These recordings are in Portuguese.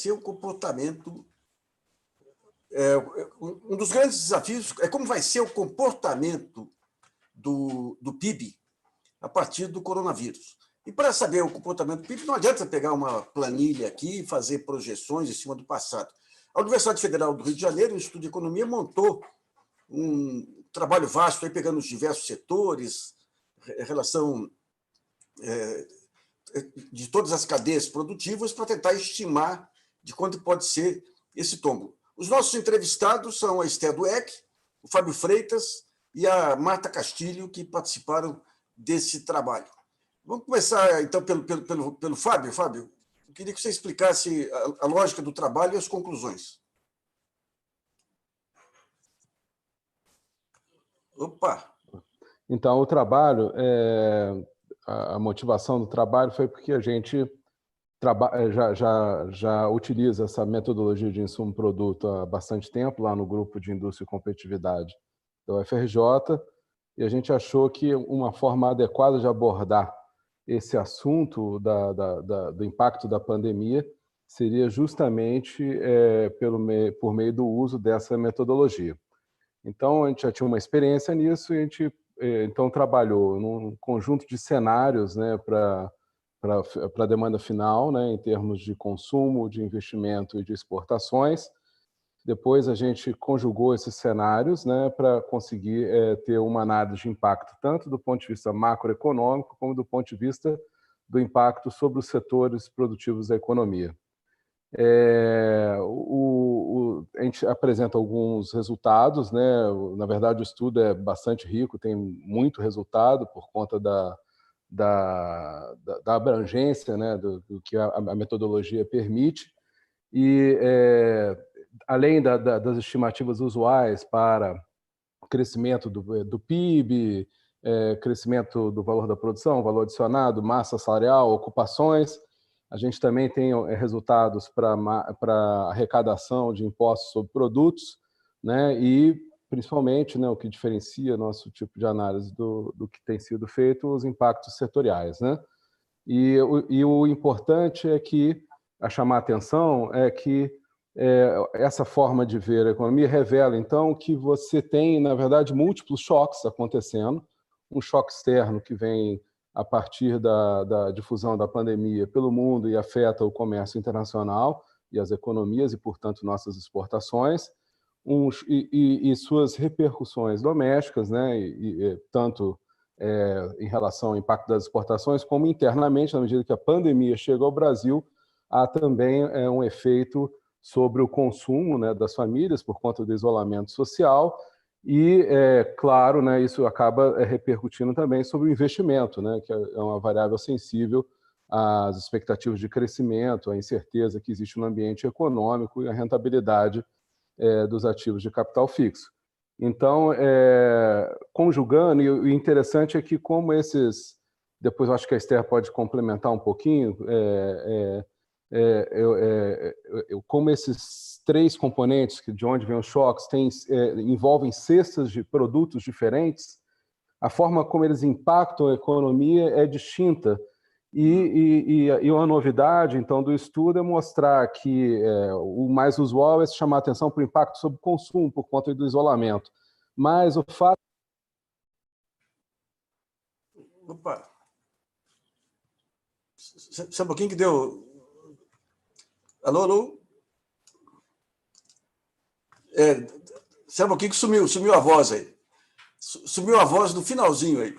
ser o comportamento. Um dos grandes desafios é como vai ser o comportamento do PIB a partir do coronavírus. E para saber o comportamento do PIB, não adianta pegar uma planilha aqui e fazer projeções em cima do passado. A Universidade Federal do Rio de Janeiro, o Instituto de Economia, montou um trabalho vasto, aí, pegando os diversos setores, relação de todas as cadeias produtivas, para tentar estimar de quanto pode ser esse tombo. Os nossos entrevistados são a Esther Dweck, o Fábio Freitas e a Marta Castilho, que participaram desse trabalho. Vamos começar, então, pelo Fábio. Fábio, eu queria que você explicasse a lógica do trabalho e as conclusões. Opa! Então, o trabalho, a motivação do trabalho foi porque a gente já utiliza essa metodologia de insumo-produto há bastante tempo, lá no Grupo de Indústria e Competitividade da UFRJ, e a gente achou que uma forma adequada de abordar esse assunto do impacto da pandemia seria justamente por meio do uso dessa metodologia. Então, a gente já tinha uma experiência nisso e a gente então trabalhou num conjunto de cenários, né, para a demanda final, né, em termos de consumo, de investimento e de exportações. Depois a gente conjugou esses cenários, né, para conseguir ter uma análise de impacto, tanto do ponto de vista macroeconômico, como do ponto de vista do impacto sobre os setores produtivos da economia. A gente apresenta alguns resultados, né? Na verdade, o estudo é bastante rico, tem muito resultado por conta da abrangência, né, do que a metodologia permite. E, além das estimativas usuais para o crescimento do PIB, crescimento do valor da produção, valor adicionado, massa salarial, ocupações, a gente também tem resultados para arrecadação de impostos sobre produtos, né, e, principalmente, né, o que diferencia nosso tipo de análise do que tem sido feito, os impactos setoriais, né? E o importante é que, a chamar a atenção, é que essa forma de ver a economia revela, então, que você tem, na verdade, múltiplos choques acontecendo, um choque externo que vem a partir da difusão da pandemia pelo mundo e afeta o comércio internacional e as economias e, portanto, nossas exportações, e suas repercussões domésticas, né, tanto em relação ao impacto das exportações, como internamente, na medida que a pandemia chega ao Brasil, há também um efeito sobre o consumo, né, das famílias por conta do isolamento social. E, claro, né, isso acaba repercutindo também sobre o investimento, né, que é uma variável sensível às expectativas de crescimento, à incerteza que existe no ambiente econômico e à rentabilidade dos ativos de capital fixo. Então, conjugando, e o interessante é que como esses... Depois eu acho que a Esther pode complementar um pouquinho, como esses três componentes, de onde vêm os choques, envolvem cestas de produtos diferentes, a forma como eles impactam a economia é distinta. E uma novidade, então, do estudo é mostrar que o mais usual é se chamar a atenção para o impacto sobre o consumo, por conta do isolamento. Mas o fato... Opa! Sabe um pouquinho que deu... Alô, alô? Sabe um pouquinho que sumiu a voz aí. Sumiu a voz no finalzinho aí.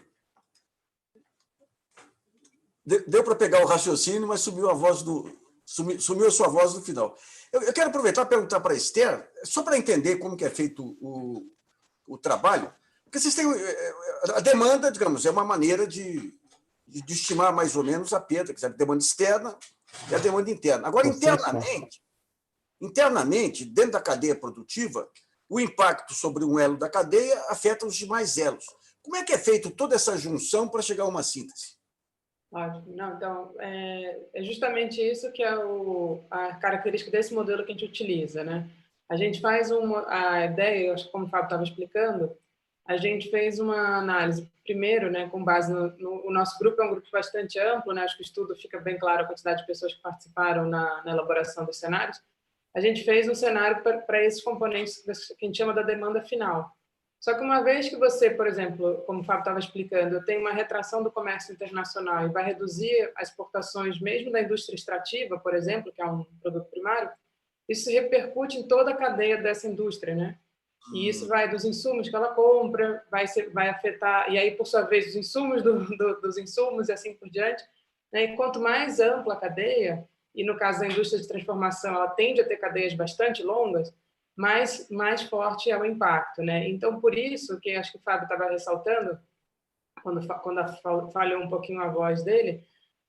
Deu para pegar o raciocínio, mas sumiu a voz sumiu a sua voz no final. Eu quero aproveitar e perguntar para a Esther, só para entender como que é feito o trabalho, porque vocês têm a demanda, digamos, é uma maneira de estimar mais ou menos a perda, que é a demanda externa e a demanda interna. Agora, internamente, dentro da cadeia produtiva, o impacto sobre um elo da cadeia afeta os demais elos. Como é que é feito toda essa junção para chegar a uma síntese? Ótimo. Não, então, é justamente isso que é a característica desse modelo que a gente utiliza, né? A gente faz a ideia, eu acho que como o Fábio estava explicando, a gente fez uma análise, primeiro, né, com base no nosso grupo, é um grupo bastante amplo, né, acho que o estudo fica bem claro a quantidade de pessoas que participaram na elaboração dos cenários. A gente fez um cenário para esses componentes que a gente chama da demanda final. Só que uma vez que você, por exemplo, como o Fábio estava explicando, tem uma retração do comércio internacional e vai reduzir as exportações mesmo da indústria extrativa, por exemplo, que é um produto primário, isso repercute em toda a cadeia dessa indústria, né? E isso vai dos insumos que ela compra, vai afetar, e aí, por sua vez, os insumos dos insumos e assim por diante. Né? E quanto mais ampla a cadeia, e no caso da indústria de transformação, ela tende a ter cadeias bastante longas, mais forte é o impacto. Né? Então, por isso que acho que o Fábio estava ressaltando, quando falhou um pouquinho a voz dele,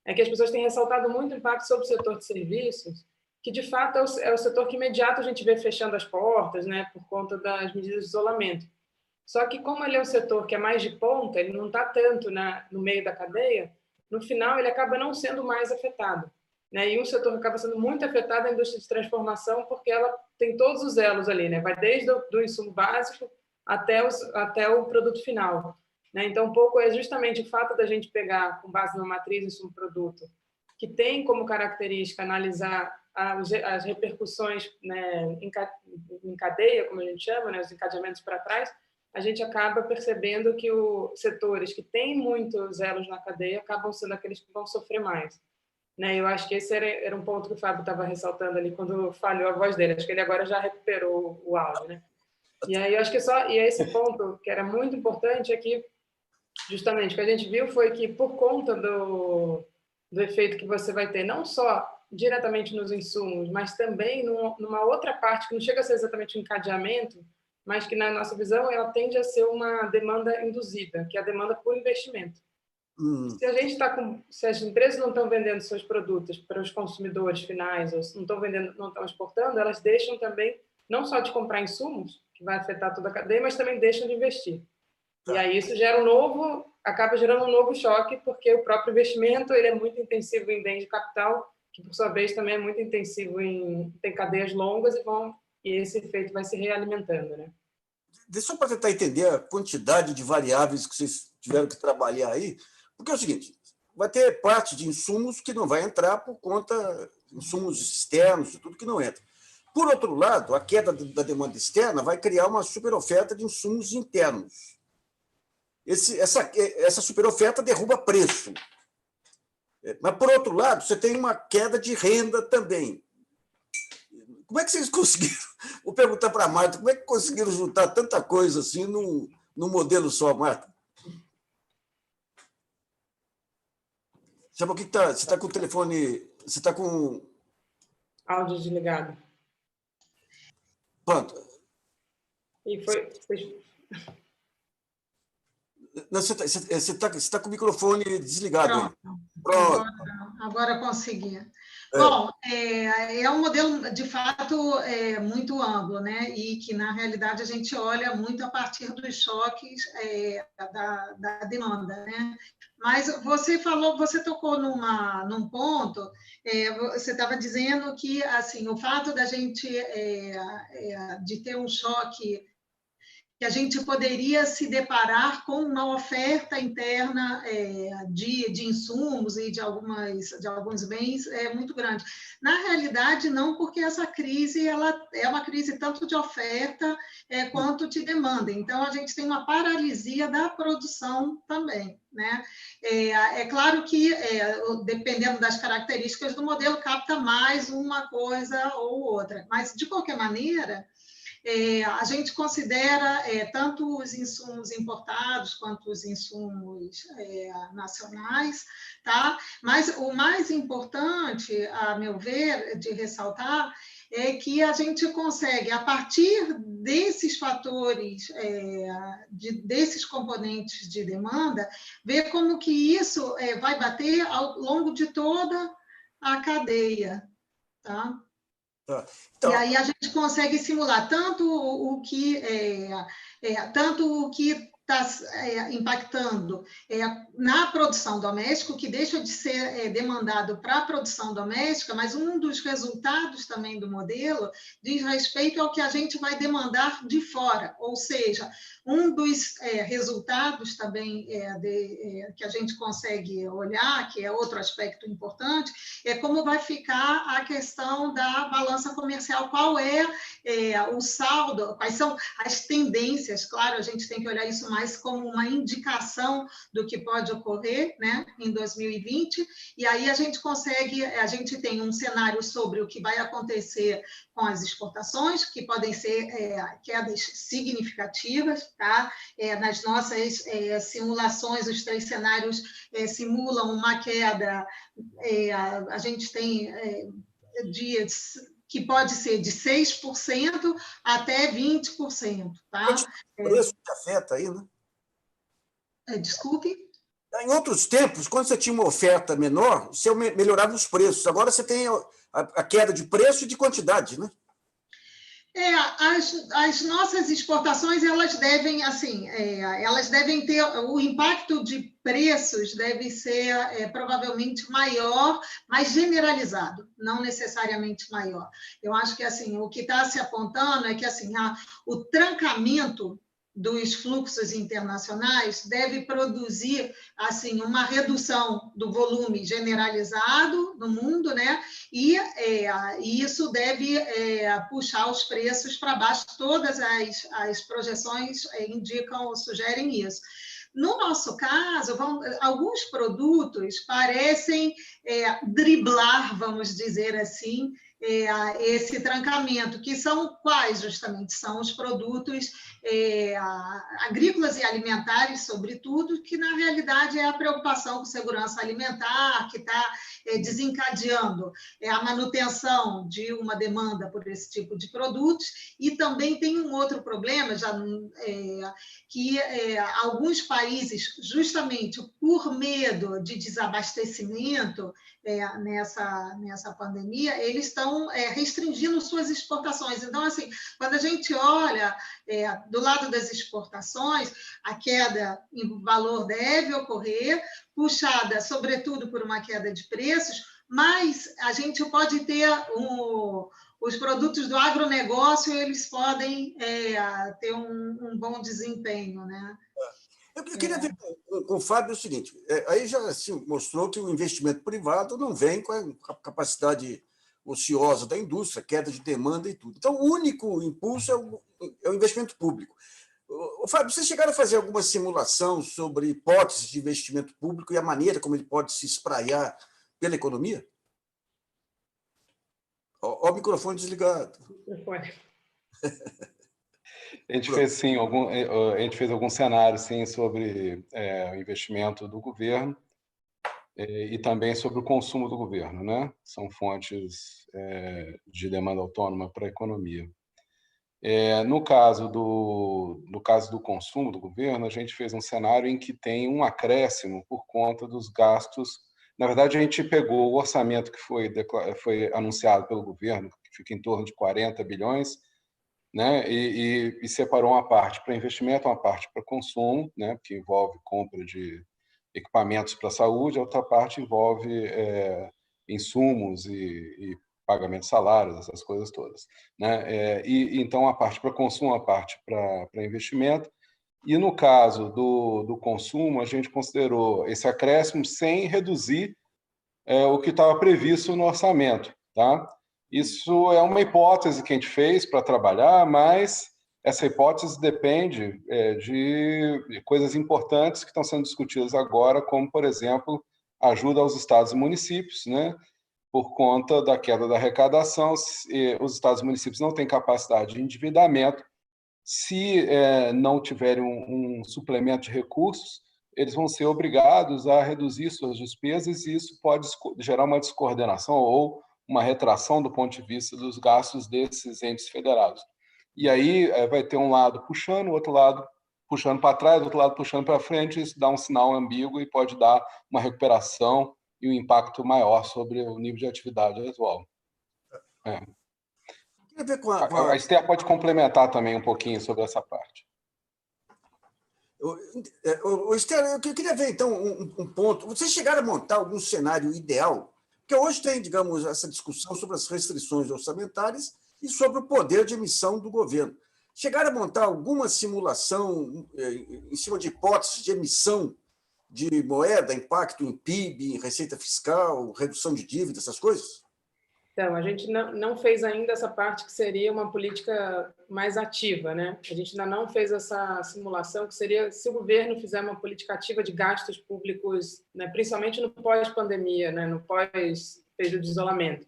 é que as pessoas têm ressaltado muito o impacto sobre o setor de serviços, que de fato é o setor que imediato a gente vê fechando as portas, né, por conta das medidas de isolamento. Só que como ele é um setor que é mais de ponta, ele não está tanto no meio da cadeia, no final ele acaba não sendo mais afetado. Né? E um setor que acaba sendo muito afetado é a indústria de transformação, porque ela tem todos os elos ali, né? Vai desde o insumo básico até o produto final. Né? Então, um pouco é justamente o fato da gente pegar, com base na matriz insumo-produto, que tem como característica analisar as repercussões, né, em cadeia, como a gente chama, né, os encadeamentos para trás, a gente acaba percebendo que os setores que têm muitos elos na cadeia acabam sendo aqueles que vão sofrer mais. Né? Eu acho que esse era um ponto que o Fábio estava ressaltando ali quando falhou a voz dele. Acho que ele agora já recuperou o áudio. Né? E aí eu acho que esse ponto que era muito importante é que, justamente, o que a gente viu foi que, por conta do efeito que você vai ter, não só diretamente nos insumos, mas também numa outra parte, que não chega a ser exatamente um encadeamento, mas que, na nossa visão, ela tende a ser uma demanda induzida, que é a demanda por investimento. Se as empresas não estão vendendo seus produtos para os consumidores finais, ou não estão exportando, elas deixam também, não só de comprar insumos, que vai afetar toda a cadeia, mas também deixam de investir. E aí isso acaba gerando um novo choque, porque o próprio investimento ele é muito intensivo em bens de capital, que por sua vez também é muito intensivo tem cadeias longas e esse efeito vai se realimentando, né? Deixa eu para tentar entender a quantidade de variáveis que vocês tiveram que trabalhar aí, porque é o seguinte, vai ter parte de insumos que não vai entrar por conta de insumos externos e tudo que não entra. Por outro lado, a queda da demanda externa vai criar uma superoferta de insumos internos. Essa superoferta derruba preço. Mas, por outro lado, você tem uma queda de renda também. Como é que vocês conseguiram? Vou perguntar para a Marta, como é que conseguiram juntar tanta coisa assim num modelo só, Marta? Sabe o que está? Você está com o telefone. Você está com. Áudio desligado. Pronto. E foi. Não, você tá com o microfone desligado. Pronto. Agora consegui. Bom, é um modelo, de fato, muito amplo, né? E que, na realidade, a gente olha muito a partir dos choques da demanda, né? Mas você tocou num ponto, você estava dizendo que, assim, o fato da gente de ter um choque, que a gente poderia se deparar com uma oferta interna de insumos e de alguns bens muito grande. Na realidade, não, porque essa crise ela é uma crise tanto de oferta quanto de demanda. Então, a gente tem uma paralisia da produção também. Né? É claro que, dependendo das características do modelo, capta mais uma coisa ou outra. Mas, de qualquer maneira, a gente considera tanto os insumos importados quanto os insumos nacionais, tá? Mas o mais importante, a meu ver, de ressaltar, é que a gente consegue, a partir desses fatores, desses componentes de demanda, ver como que isso vai bater ao longo de toda a cadeia, tá? Então, e aí a gente consegue simular tanto o que tanto o que está impactando na produção doméstica, que deixa de ser demandado para a produção doméstica, mas um dos resultados também do modelo diz respeito ao que a gente vai demandar de fora, ou seja, um dos resultados também que a gente consegue olhar, que é outro aspecto importante, é como vai ficar a questão da balança comercial, qual é o saldo, quais são as tendências. Claro, a gente tem que olhar isso mais como uma indicação do que pode ocorrer, né, em 2020, e aí a gente tem um cenário sobre o que vai acontecer com as exportações, que podem ser quedas significativas, tá? Nas nossas simulações, os 3 cenários simulam uma queda, a gente tem dias que pode ser de 6% até 20%, tá? O preço que afeta aí, né? Desculpe? Em outros tempos, quando você tinha uma oferta menor, você melhorava os preços. Agora você tem a queda de preço e de quantidade, né? As nossas exportações, elas devem, elas devem ter, o impacto de preços deve ser provavelmente maior, mas generalizado, não necessariamente maior. Eu acho que, assim, o que está se apontando é que, assim, o trancamento dos fluxos internacionais deve produzir, assim, uma redução do volume generalizado no mundo, né? E isso deve puxar os preços para baixo. Todas as projeções indicam ou sugerem isso. No nosso caso, alguns produtos parecem driblar, vamos dizer assim, esse trancamento, que são quais, justamente? São os produtos agrícolas e alimentares, sobretudo, que, na realidade, é a preocupação com segurança alimentar, que está desencadeando a manutenção de uma demanda por esse tipo de produtos, e também tem um outro problema, que alguns países, justamente por medo de desabastecimento nessa pandemia, eles estão restringindo suas exportações. Então, assim, quando a gente olha do lado das exportações, a queda em valor deve ocorrer, puxada, sobretudo, por uma queda de preços, mas a gente pode ter os produtos do agronegócio, eles podem ter um bom desempenho, né? Eu queria ver com o Fábio o seguinte, aí já assim, mostrou que o investimento privado não vem com a capacidade ociosa da indústria, queda de demanda e tudo. Então, o único impulso é o investimento público. Fábio, vocês chegaram a fazer alguma simulação sobre hipóteses de investimento público e a maneira como ele pode se espraiar pela economia? Ó, o microfone desligado. A gente fez, sim, a gente fez algum cenário, sim, sobre o investimento do governo e também sobre o consumo do governo, né? São fontes de demanda autônoma para a economia. No caso do consumo do governo, a gente fez um cenário em que tem um acréscimo por conta dos gastos. Na verdade, a gente pegou o orçamento que foi anunciado pelo governo, que fica em torno de 40 bilhões, né, e separou uma parte para investimento, uma parte para consumo, né, que envolve compra de equipamentos para a saúde, a outra parte envolve insumos e pagamento de salários, essas coisas todas, né? Então, a parte para consumo, a parte para investimento. E no caso do consumo, a gente considerou esse acréscimo sem reduzir o que estava previsto no orçamento, tá? Isso é uma hipótese que a gente fez para trabalhar, mas essa hipótese depende de coisas importantes que estão sendo discutidas agora, como, por exemplo, ajuda aos estados e municípios, né? Por conta da queda da arrecadação, os estados e municípios não têm capacidade de endividamento. Se não tiverem um suplemento de recursos, eles vão ser obrigados a reduzir suas despesas e isso pode gerar uma descoordenação ou uma retração do ponto de vista dos gastos desses entes federados. E aí vai ter um lado puxando, o outro lado puxando para trás, o outro lado puxando para frente, isso dá um sinal ambíguo e pode dar uma recuperação e um impacto maior sobre o nível de atividade atual. Queria ver A Esther pode complementar também um pouquinho sobre essa parte. Esther, eu queria ver, então, um ponto. Vocês chegaram a montar algum cenário ideal? Porque hoje tem, digamos, essa discussão sobre as restrições orçamentárias e sobre o poder de emissão do governo. Chegaram a montar alguma simulação em cima de hipóteses de emissão de moeda, impacto em PIB, em receita fiscal, redução de dívida, essas coisas? Então, a gente não fez ainda essa parte que seria uma política mais ativa, né? A gente ainda não fez essa simulação, que seria se o governo fizer uma política ativa de gastos públicos, né, principalmente no pós-pandemia, né, no pós-período de isolamento.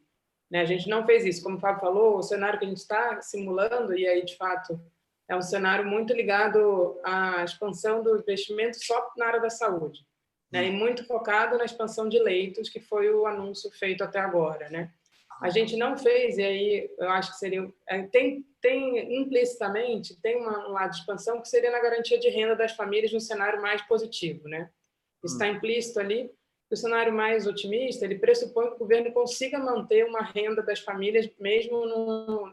Né? A gente não fez isso. Como o Fábio falou, o cenário que a gente está simulando, e aí, de fato, é um cenário muito ligado à expansão do investimento só na área da saúde, né? E muito focado na expansão de leitos, que foi o anúncio feito até agora, né? A gente não fez, e aí eu acho que seria... Tem implicitamente, tem um lado de expansão que seria na garantia de renda das famílias num cenário mais positivo, né? Está implícito ali. O cenário mais otimista, ele pressupõe que o governo consiga manter uma renda das famílias mesmo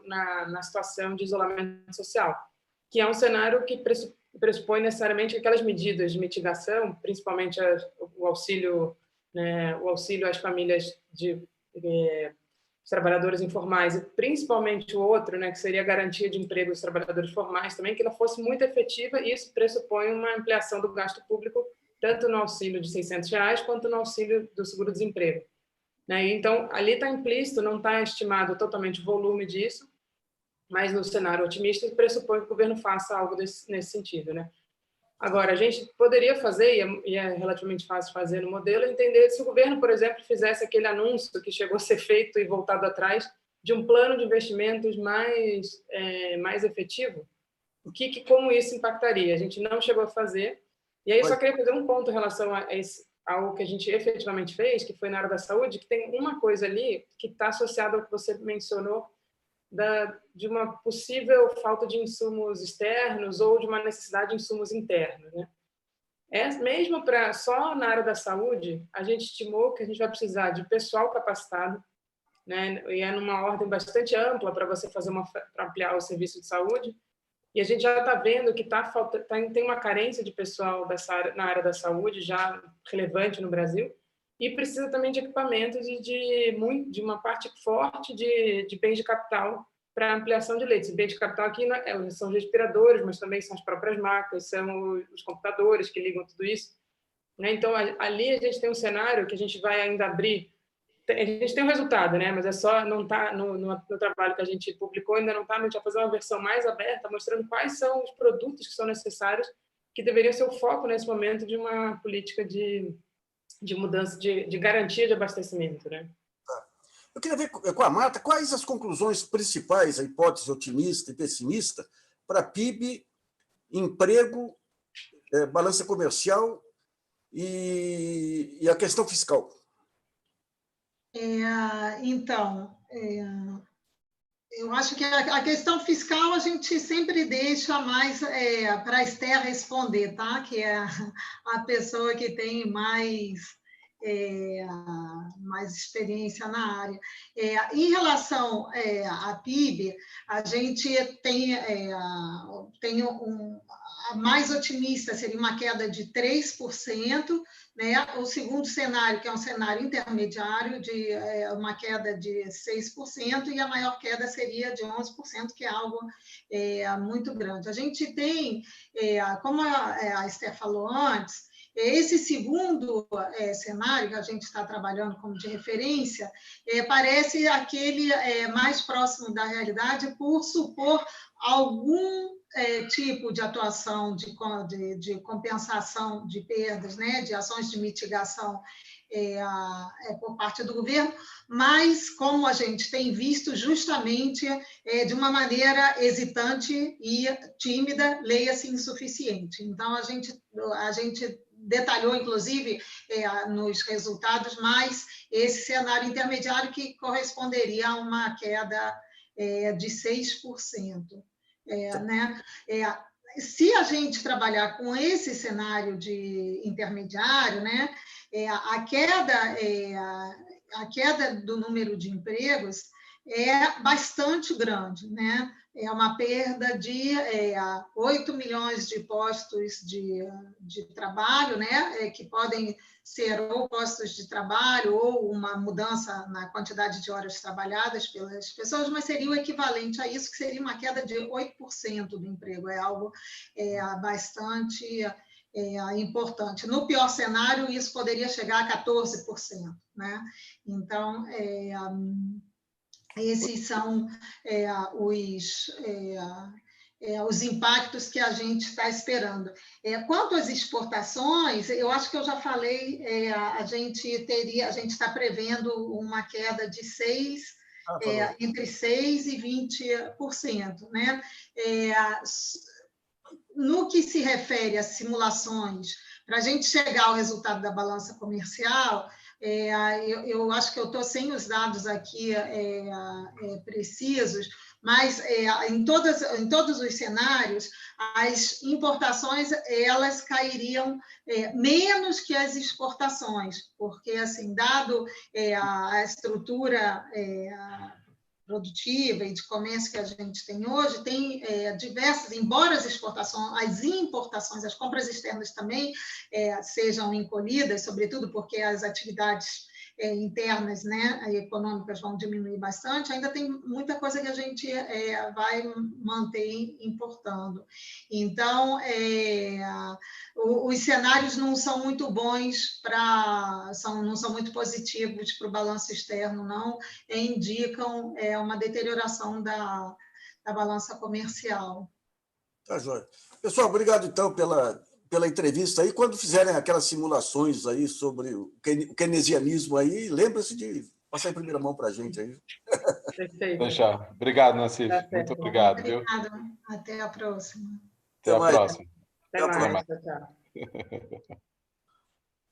na situação de isolamento social, que é um cenário que pressupõe necessariamente aquelas medidas de mitigação, principalmente o auxílio, né, o auxílio às famílias de trabalhadores informais, e principalmente o outro, né, que seria a garantia de emprego dos trabalhadores formais também, que não fosse muito efetiva, e isso pressupõe uma ampliação do gasto público, tanto no auxílio de R$600 quanto no auxílio do seguro-desemprego. Né? Então, ali está implícito, não está estimado totalmente o volume disso, mas no cenário otimista pressupõe que o governo faça algo nesse sentido. Né? Agora, a gente poderia fazer, e é relativamente fácil fazer no modelo, entender se o governo, por exemplo, fizesse aquele anúncio que chegou a ser feito e voltado atrás, de um plano de investimentos mais efetivo, como isso impactaria. A gente não chegou a fazer. E aí eu só queria fazer um ponto em relação ao que a gente efetivamente fez, que foi na área da saúde, que tem uma coisa ali que está associada ao que você mencionou, de uma possível falta de insumos externos ou de uma necessidade de insumos internos, né? Mesmo só na área da saúde, a gente estimou que a gente vai precisar de pessoal capacitado, né? E é numa ordem bastante ampla para você para ampliar o serviço de saúde. E a gente já está vendo que tem uma carência de pessoal na área da saúde já relevante no Brasil, e precisa também de equipamentos e de uma parte forte de bens de capital para ampliação de leitos. Bens de capital aqui são os respiradores, mas também são as próprias macas, são os computadores que ligam tudo isso. Né? Então, ali a gente tem um cenário que a gente vai ainda abrir. A gente tem um resultado, né? Mas não está no trabalho que a gente publicou, ainda não está. A gente vai fazer uma versão mais aberta, mostrando quais são os produtos que são necessários, que deveriam ser o foco nesse momento de uma política de mudança, de garantia de abastecimento, né? Eu queria ver com a Marta quais as conclusões principais, a hipótese otimista e pessimista, para PIB, emprego, balança comercial e a questão fiscal. Então, eu acho que a questão fiscal a gente sempre deixa mais para a Esther responder, tá? Que é a pessoa que tem mais experiência na área. Em relação à PIB, a gente tem a mais otimista, seria uma queda de 3%, né? O segundo cenário, que é um cenário intermediário, de uma queda de 6%, e a maior queda seria de 11%, que é algo muito grande. A gente tem, como a Esther falou antes, esse segundo cenário que a gente está trabalhando como de referência parece aquele mais próximo da realidade por supor algum tipo de atuação de compensação de perdas, né, de ações de mitigação por parte do governo, mas, como a gente tem visto, justamente de uma maneira hesitante e tímida, leia-se insuficiente. Então, a gente detalhou, inclusive, nos resultados, mais esse cenário intermediário que corresponderia a uma queda de 6%. Né? Se a gente trabalhar com esse cenário de intermediário, né, a queda do número de empregos é bastante grande, né? É uma perda de 8 milhões de postos de trabalho, né? Que podem ser ou postos de trabalho ou uma mudança na quantidade de horas trabalhadas pelas pessoas, mas seria o equivalente a isso, que seria uma queda de 8% do emprego. É algo bastante importante. No pior cenário, isso poderia chegar a 14%, né? Então, esses são os impactos que a gente está esperando. Quanto às exportações, eu acho que eu já falei, a gente está prevendo uma queda de entre 6% e 20%. Né? No que se refere às simulações, para a gente chegar ao resultado da balança comercial, eu acho que eu estou sem os dados aqui precisos, mas em todos os cenários, as importações elas cairiam menos que as exportações, porque, assim, dado a estrutura produtiva e de comércio que a gente tem hoje, tem diversas, embora as importações, as compras externas também sejam encolhidas, sobretudo porque as atividades internas, né, econômicas vão diminuir bastante, ainda tem muita coisa que a gente vai manter importando. Então, os cenários não são muito bons não são muito positivos para o balanço externo, não indicam uma deterioração da balança comercial. Tá, joia. Pessoal, obrigado, então, pela entrevista aí. Quando fizerem aquelas simulações aí sobre o keynesianismo aí, lembre-se de passar em primeira mão para a gente aí. Perfeito. Deixar. Obrigado, Nassif. Muito obrigado. Obrigada. Até a próxima. Até a próxima. Até mais. Tchau, tchau.